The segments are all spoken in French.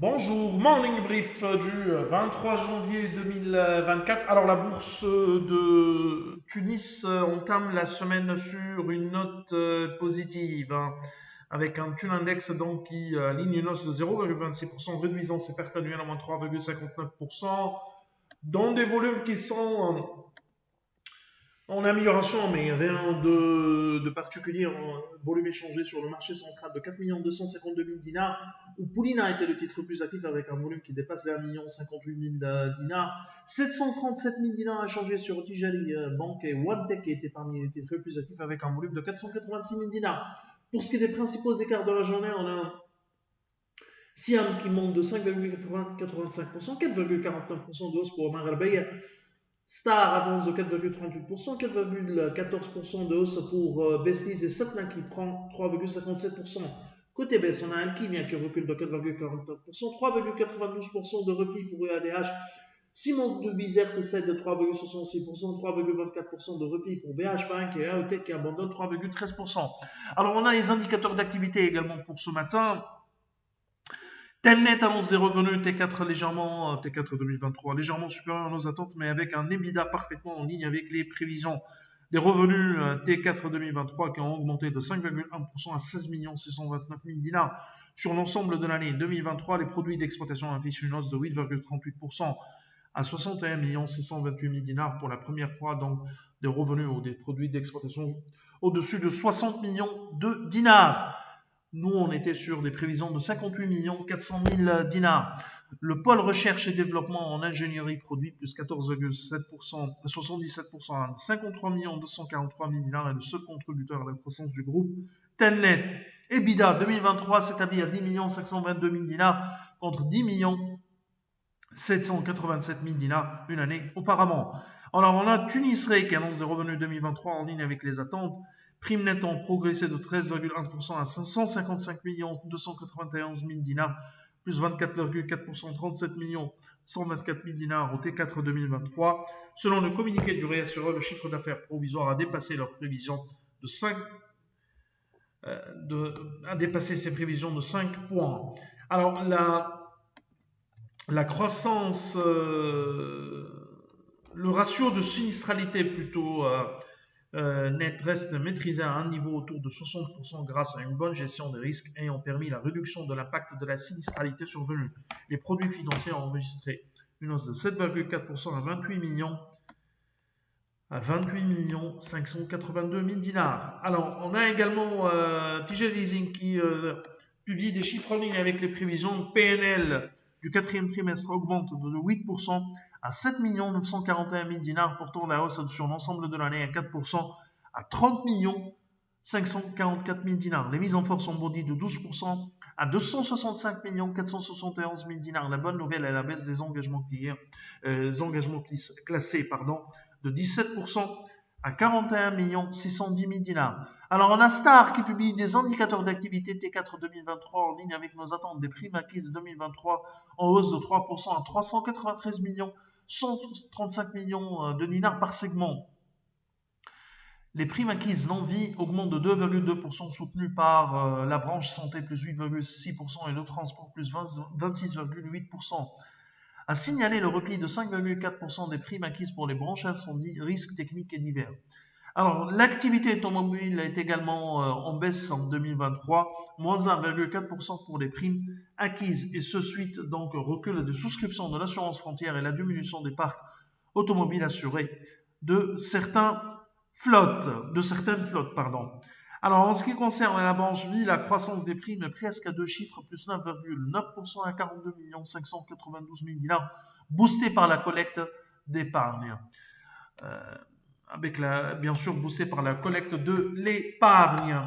Bonjour, morning brief du 23 janvier 2024. Alors la bourse de Tunis entame la semaine sur une note positive, hein, avec un Tun Index donc qui aligne une hausse de 0,26%, réduisant ses pertes annuelles à moins 3,59%, dans des volumes qui sont en amélioration, mais rien de particulier en volume échangé sur le marché central de 4 252 000 dinars, où Poulina était le titre le plus actif avec un volume qui dépasse les 1 58 000 dinars. 737 000 dinars échangés sur Tijari Bank et OneTech qui étaient parmi les titres les plus actifs avec un volume de 486 000 dinars. Pour ce qui est des principaux écarts de la journée, on a Siam qui monte de 5,85%, 4,49% de hausse pour Omar El Star avance de 4,38%, 4,14% de hausse pour Besties et Satna qui prend 3,57%. Côté baisse, on a Alchimia qui recule de 4,49%, 3,92% de repli pour EADH. Simon de Bizerte cède de 3,66%, 3,24% de repli pour BH Bank et AOTech qui abandonne 3,13%. Alors on a les indicateurs d'activité également pour ce matin. Telnet annonce des revenus T4 légèrement, T4 2023 légèrement supérieurs à nos attentes, mais avec un EBITDA parfaitement en ligne avec les prévisions. Les revenus T4 2023 qui ont augmenté de 5,1% à 16 629 000 dinars sur l'ensemble de l'année 2023. Les produits d'exploitation affichent une hausse de 8,38% à 61 628 000 dinars pour la première fois, donc des revenus ou des produits d'exploitation au-dessus de 60 millions de dinars. Nous, on était sur des prévisions de 58 400 000 dinars. Le pôle recherche et développement en ingénierie produit plus 14,7%, 77% à 53 243 000 dinars est le seul contributeur à la croissance du groupe. Telnet, EBITDA 2023 s'établit à 10 522 000 dinars contre 10 787 000 dinars une année auparavant. Alors, on a Tunisray qui annonce des revenus 2023 en ligne avec les attentes. Prime nette ont progressé de 13,1% à 555 291 000 dinars, plus 24,4%, 37 124 000 dinars au T4 2023. Selon le communiqué du réassureur, le chiffre d'affaires provisoire a dépassé leurs prévisions de 5 a dépassé ses prévisions de 5 points. Alors, la croissance, le ratio de sinistralité plutôt net reste maîtrisé à un niveau autour de 60% grâce à une bonne gestion des risques ayant permis la réduction de l'impact de la sinistralité survenue. Les produits financiers ont enregistré une hausse de 7,4% à 28 582 000 dinars. Alors, on a également TG Leasing qui publie des chiffres en ligne avec les prévisions. PNL du quatrième trimestre augmente de 8% à 7 941 000 dinars, portant la hausse sur l'ensemble de l'année à 4% à 30 544 000 dinars. Les mises en force ont bondi de 12% à 265 471 000 dinars. La bonne nouvelle est la baisse des engagements classés de 17% à 41 610 000 dinars. Alors, on a Star qui publie des indicateurs d'activité T4 2023 en ligne avec nos attentes des primes acquises 2023 en hausse de 3% à 393 135 millions de dinars par segment. Les primes acquises non-vie augmentent de 2,2%, soutenues par la branche santé plus 8,6% et le transport plus 26,8%. A signalé le repli de 5,4% des primes acquises pour les branches incendie, risques techniques et divers. Alors, l'activité automobile est également en baisse en 2023, moins 1,4% pour les primes acquises, et ce suite donc recul de souscription de l'assurance frontière et la diminution des parcs automobiles assurés de certaines flottes. Alors, en ce qui concerne la branche vie, la croissance des primes est presque à deux chiffres, plus 9,9% à 42 592 000 dinars, boostée par la collecte d'épargne. Bien sûr boostée par la collecte de l'épargne.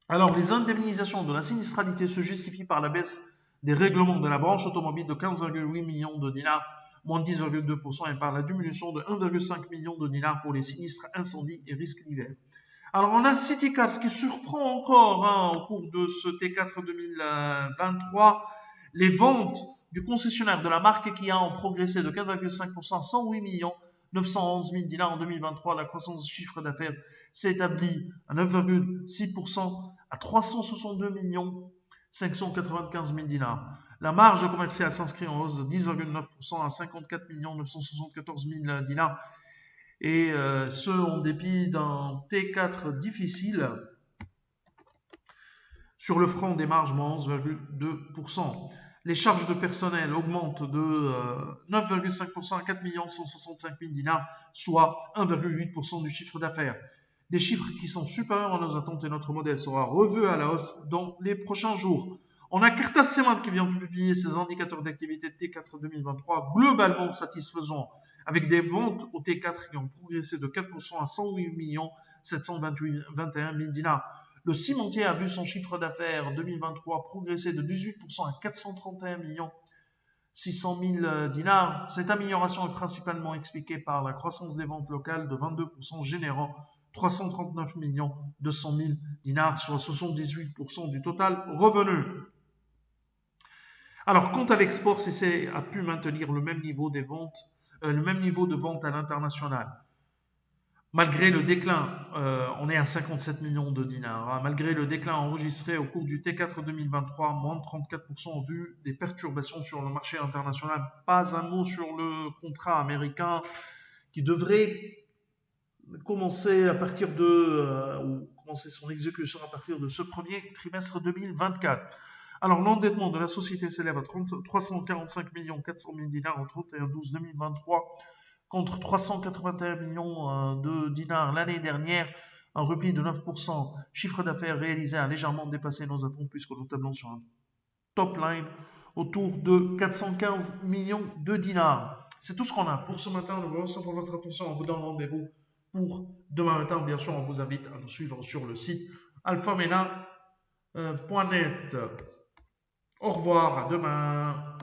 Alors, les indemnisations de la sinistralité se justifient par la baisse des règlements de la branche automobile de 15,8 millions de dinars, moins 10,2%, et par la diminution de 1,5 million de dinars pour les sinistres incendies et risques d'hiver. Alors, on a CityCars qui surprend encore au cours de ce T4 2023. Les ventes du concessionnaire de la marque Kia ont progressé de 4,5% à 108 911 000 dinars en 2023. La croissance du chiffre d'affaires s'est établie à 9,6% à 362 595 000 dinars. La marge commerciale s'inscrit en hausse de 10,9% à 54 974 000 dinars. Et ce, en dépit d'un T4 difficile sur le front des marges, moins 11,2%. Les charges de personnel augmentent de 9,5% à 4 165 000 dinars, soit 1,8% du chiffre d'affaires. Des chiffres qui sont supérieurs à nos attentes et notre modèle sera revu à la hausse dans les prochains jours. On a Cartas Semant qui vient de publier ses indicateurs d'activité T4 2023 globalement satisfaisants, avec des ventes au T4 qui ont progressé de 4% à 108 721 000 dinars. Le cimentier a vu son chiffre d'affaires 2023 progresser de 18% à 431 600 000 dinars. Cette amélioration est principalement expliquée par la croissance des ventes locales de 22%, générant 339 200 000 dinars, soit 78% du total revenu. Alors, quant à l'export, CC a pu maintenir le même niveau de vente à l'international. Malgré le déclin, on est à 57 millions de dinars. Hein, malgré le déclin enregistré au cours du T4 2023, moins de 34% en vue des perturbations sur le marché international. Pas un mot sur le contrat américain qui devrait commencer à partir ou commencer son exécution à partir de ce premier trimestre 2024. Alors, l'endettement de la société s'élève à 345 400 000 dinars en 31/12/2023 contre 381 millions de dinars l'année dernière, un repli de 9%. Chiffre d'affaires réalisé a légèrement dépassé nos attentes puisque nous tablons sur un top line autour de 415 millions de dinars. C'est tout ce qu'on a pour ce matin. Nous vous remercions pour votre attention. On vous donne rendez-vous pour demain matin. Bien sûr, on vous invite à nous suivre sur le site alphamena.net. Au revoir, à demain.